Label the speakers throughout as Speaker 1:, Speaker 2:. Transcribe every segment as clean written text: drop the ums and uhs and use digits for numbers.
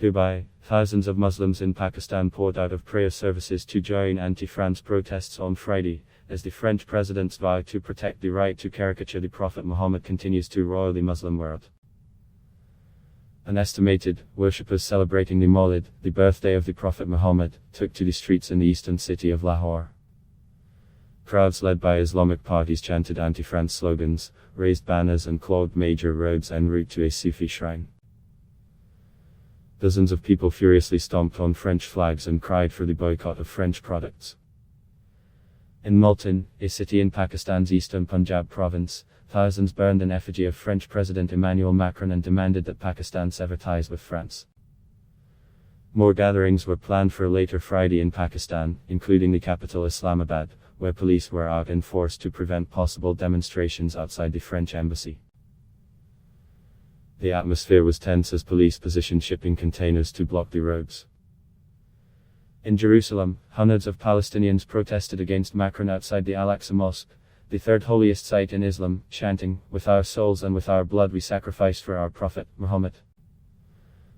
Speaker 1: Dubai, thousands of Muslims in Pakistan poured out of prayer services to join anti-France protests on Friday, as the French president's vow to protect the right to caricature the Prophet Muhammad continues to roil the Muslim world. An estimated worshippers celebrating the Mawlid, the birthday of the Prophet Muhammad, took to the streets in the eastern city of Lahore. Crowds led by Islamic parties chanted anti-France slogans, raised banners and clogged major roads en route to a Sufi shrine. Dozens of people furiously stomped on French flags and cried for the boycott of French products. In Multan, a city in Pakistan's eastern Punjab province, thousands burned an effigy of French President Emmanuel Macron and demanded that Pakistan sever ties with France. More gatherings were planned for later Friday in Pakistan, including the capital Islamabad, where police were out in force to prevent possible demonstrations outside the French embassy. The atmosphere was tense as police positioned shipping containers to block the roads. In Jerusalem, hundreds of Palestinians protested against Macron outside the Al-Aqsa Mosque, the third holiest site in Islam, chanting, "With our souls and with our blood we sacrificed for our Prophet, Muhammad."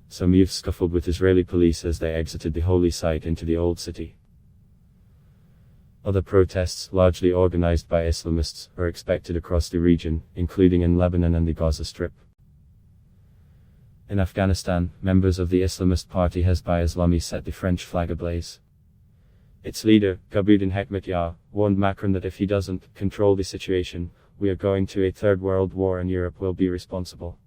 Speaker 1: Some youths scuffled with Israeli police as they exited the holy site into the Old City. Other protests, largely organized by Islamists, are expected across the region, including in Lebanon and the Gaza Strip. In Afghanistan, members of the Islamist party Hezbollah Islami set the French flag ablaze. Its leader, Gabudin Hekmatyar, warned Macron that if he doesn't control the situation, we are going to a third world war and Europe will be responsible.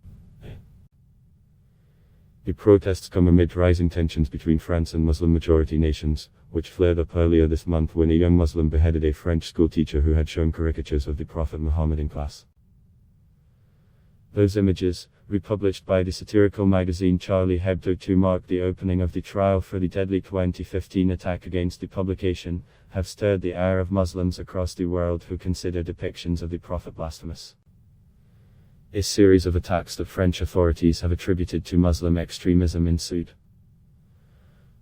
Speaker 1: The protests come amid rising tensions between France and Muslim-majority nations, which flared up earlier this month when a young Muslim beheaded a French schoolteacher who had shown caricatures of the Prophet Muhammad in class. Those images, republished by the satirical magazine Charlie Hebdo to mark the opening of the trial for the deadly 2015 attack against the publication, have stirred the ire of Muslims across the world who consider depictions of the Prophet blasphemous. A series of attacks that French authorities have attributed to Muslim extremism ensued.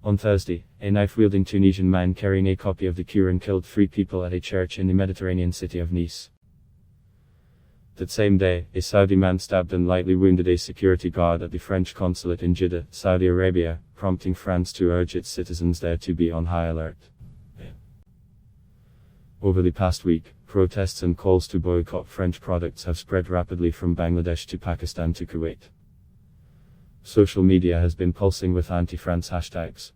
Speaker 1: On Thursday, a knife-wielding Tunisian man carrying a copy of the Quran killed 3 people at a church in the Mediterranean city of Nice. That same day, a Saudi man stabbed and lightly wounded a security guard at the French consulate in Jeddah, Saudi Arabia, prompting France to urge its citizens there to be on high alert. Over the past week, protests and calls to boycott French products have spread rapidly from Bangladesh to Pakistan to Kuwait. Social media has been pulsing with anti-France hashtags.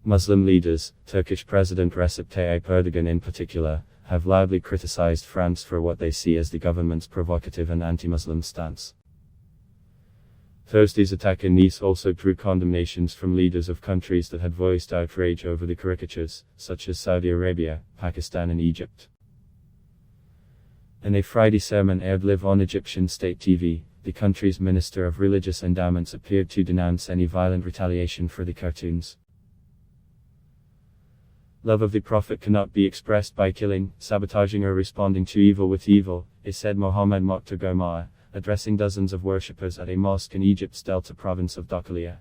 Speaker 1: Muslim leaders, Turkish President Recep Tayyip Erdogan in particular, have loudly criticized France for what they see as the government's provocative and anti-Muslim stance. Thursday's attack in Nice also drew condemnations from leaders of countries that had voiced outrage over the caricatures, such as Saudi Arabia, Pakistan and Egypt. In a Friday sermon aired live on Egyptian state TV, the country's Minister of Religious Endowments appeared to denounce any violent retaliation for the cartoons. Love of the Prophet cannot be expressed by killing, sabotaging or responding to evil with evil, said Mohammed Mokhtar Gomar, addressing dozens of worshippers at a mosque in Egypt's Delta province of Dakhliya.